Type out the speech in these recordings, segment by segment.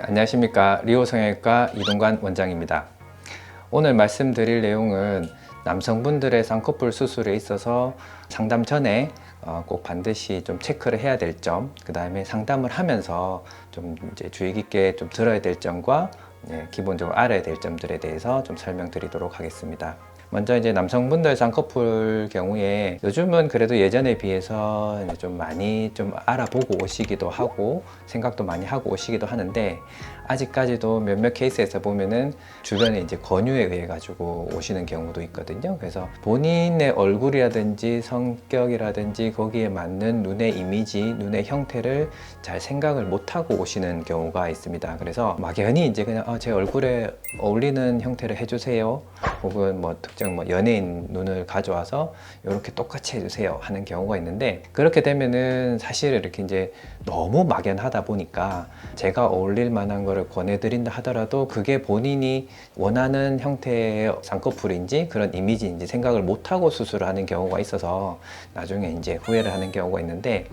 안녕하십니까. 리오 성형외과 이동관 원장입니다. 오늘 말씀드릴 내용은 남성분들의 쌍꺼풀 수술에 있어서 상담 전에 꼭 반드시 좀 체크를 해야 될 점, 그 다음에 상담을 하면서 좀 이제 주의 깊게 좀 들어야 될 점과 기본적으로 알아야 될 점들에 대해서 좀 설명드리도록 하겠습니다. 먼저 이제 남성분들 쌍꺼풀 경우에 요즘은 그래도 예전에 비해서 좀 많이 좀 알아보고 오시기도 하고 생각도 많이 하고 오시기도 하는데, 아직까지도 몇몇 케이스에서 보면은 주변에 이제 권유에 의해 가지고 오시는 경우도 있거든요. 그래서 본인의 얼굴이라든지 성격이라든지 거기에 맞는 눈의 이미지, 눈의 형태를 잘 생각을 못 하고 오시는 경우가 있습니다. 그래서 막연히 이제 그냥 제 얼굴에 어울리는 형태를 해주세요, 혹은 뭐 특정 뭐 연예인 눈을 가져와서 이렇게 똑같이 해주세요 하는 경우가 있는데, 그렇게 되면은 사실 이렇게 이제 너무 막연하다 보니까 제가 어울릴 만한 거를 권해드린다 하더라도 그게 본인이 원하는 형태의 쌍꺼풀인지 그런 이미지인지 생각을 못하고 수술을 하는 경우가 있어서 나중에 이제 후회를 하는 경우가 있는데,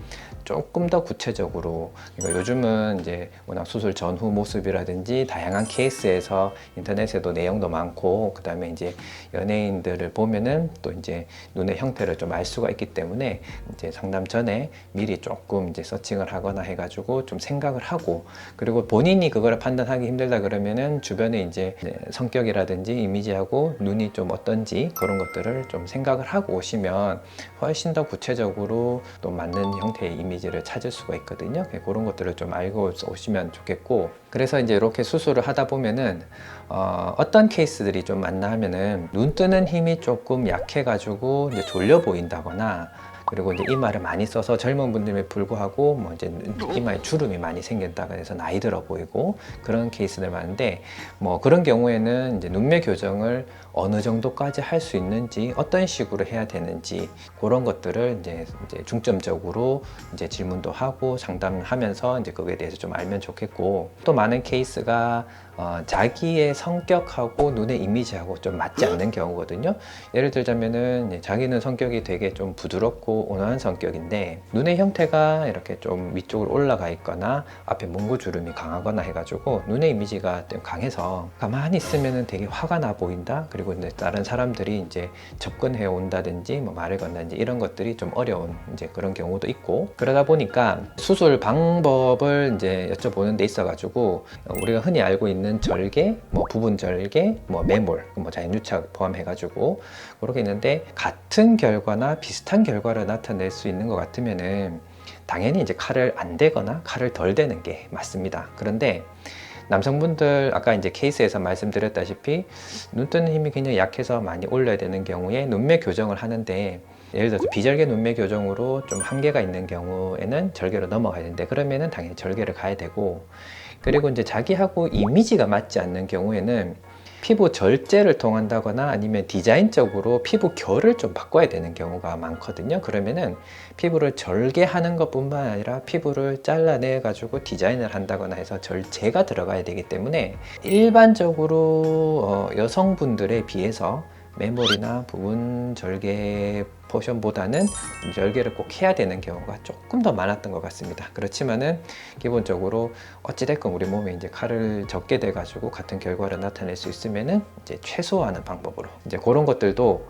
조금 더 구체적으로, 그러니까 요즘은 이제 워낙 수술 전후 모습이라든지 다양한 케이스에서 인터넷에도 내용도 많고, 그 다음에 이제 연예인들을 보면은 또 이제 눈의 형태를 좀 알 수가 있기 때문에 이제 상담 전에 미리 조금 이제 서칭을 하거나 해가지고 좀 생각을 하고, 그리고 본인이 그걸 판단하기 힘들다 그러면은 주변에 이제 성격이라든지 이미지하고 눈이 좀 어떤지 그런 것들을 좀 생각을 하고 오시면 훨씬 더 구체적으로 또 맞는 형태의 이미지를 찾을 수가 있거든요. 그런 것들을 좀 알고 오시면 좋겠고, 그래서 이제 이렇게 수술을 하다 보면은 어떤 케이스들이 좀 많나 하면은 눈 뜨는 힘이 조금 약해 가지고 이제 졸려 보인다거나, 그리고 이제 이마를 많이 써서 젊은 분들에 불구하고 뭐 이제 이마에 주름이 많이 생긴다고 해서 나이 들어 보이고 그런 케이스들 많은데, 뭐 그런 경우에는 이제 눈매 교정을 어느 정도까지 할 수 있는지, 어떤 식으로 해야 되는지 그런 것들을 이제 중점적으로 이제 질문도 하고 상담하면서 이제 그거에 대해서 좀 알면 좋겠고, 또 많은 케이스가 자기의 성격하고 눈의 이미지하고 좀 맞지 않는 경우거든요. 예를 들자면은 자기는 성격이 되게 좀 부드럽고 온화한 성격인데 눈의 형태가 이렇게 좀 위쪽으로 올라가 있거나 앞에 몽고주름이 강하거나 해가지고 눈의 이미지가 좀 강해서 가만히 있으면은 되게 화가 나 보인다, 그리고 이제 다른 사람들이 이제 접근해 온다든지 뭐 말을 건다든지 이런 것들이 좀 어려운 이제 그런 경우도 있고, 그러다 보니까 수술 방법을 이제 여쭤보는 데 있어가지고 우리가 흔히 알고 있는 절개, 뭐 부분 절개, 뭐 매몰, 뭐 자연유착 포함해가지고 그렇게 있는데, 같은 결과나 비슷한 결과를 나타낼 수 있는 것 같으면은 당연히 이제 칼을 안 대거나 칼을 덜 대는 게 맞습니다. 그런데 남성분들 아까 이제 케이스에서 말씀드렸다시피 눈 뜨는 힘이 굉장히 약해서 많이 올려야 되는 경우에 눈매 교정을 하는데, 예를 들어서 비절개 눈매 교정으로 좀 한계가 있는 경우에는 절개로 넘어가야 되는데, 그러면은 당연히 절개를 가야 되고, 그리고 이제 자기하고 이미지가 맞지 않는 경우에는 피부 절제를 통한다거나 아니면 디자인적으로 피부 결을 좀 바꿔야 되는 경우가 많거든요. 그러면은 피부를 절개하는 것뿐만 아니라 피부를 잘라내 가지고 디자인을 한다거나 해서 절제가 들어가야 되기 때문에, 일반적으로 여성분들에 비해서 매몰이나 부분 절개 포션보다는 절개를 꼭 해야 되는 경우가 조금 더 많았던 것 같습니다. 그렇지만은 기본적으로 어찌됐건 우리 몸에 이제 칼을 적게 돼 가지고 같은 결과를 나타낼 수 있으면은 이제 최소화하는 방법으로 이제 그런 것들도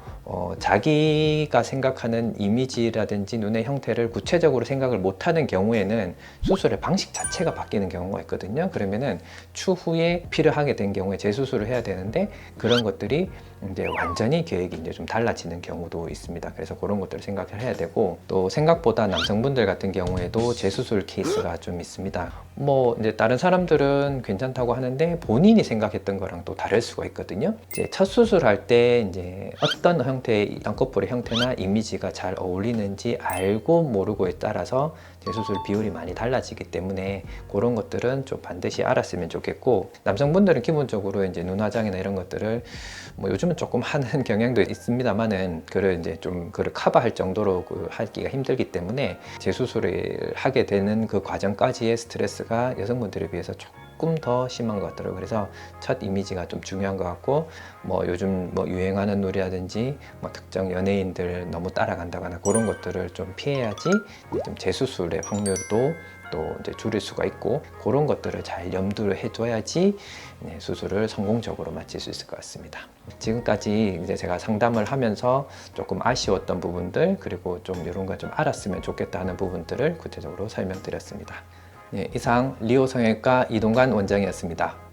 자기가 생각하는 이미지라든지 눈의 형태를 구체적으로 생각을 못하는 경우에는 수술의 방식 자체가 바뀌는 경우가 있거든요. 그러면은 추후에 필요하게 된 경우에 재수술을 해야 되는데, 그런 것들이 이제 완전히 계획이 이제 좀 달라지는 경우도 있습니다. 그래서 그런 것들을 생각을 해야 되고, 또 생각보다 남성분들 같은 경우에도 재수술 케이스가 좀 있습니다. 뭐 이제 다른 사람들은 괜찮다고 하는데 본인이 생각했던 거랑 또 다를 수가 있거든요. 이제 첫 수술할 때 이제 어떤 형태의 쌍꺼풀의 형태나 이미지가 잘 어울리는지 알고 모르고에 따라서 재수술 비율이 많이 달라지기 때문에 그런 것들은 좀 반드시 알았으면 좋겠고, 남성분들은 기본적으로 이제 눈 화장이나 이런 것들을 뭐 요즘은 조금 하는 경향도 있습니다만은, 그를 이제 좀 그를 커버할 정도로 하기가 힘들기 때문에 재수술을 하게 되는 그 과정까지의 스트레스가 여성분들에 비해서 조금 더 심한 것 같더라고요. 그래서 첫 이미지가 좀 중요한 것 같고, 뭐 요즘 뭐 유행하는 노래라든지 뭐 특정 연예인들 너무 따라간다거나 그런 것들을 좀 피해야지 좀 재수술의 확률도 또 이제 줄일 수가 있고 그런 것들을 잘 염두를 해줘야지 수술을 성공적으로 마칠 수 있을 것 같습니다. 지금까지 이제 제가 상담을 하면서 조금 아쉬웠던 부분들 그리고 좀 이런 거 좀 알았으면 좋겠다 하는 부분들을 구체적으로 설명드렸습니다. 이상 리오 성형외과 이동관 원장이었습니다.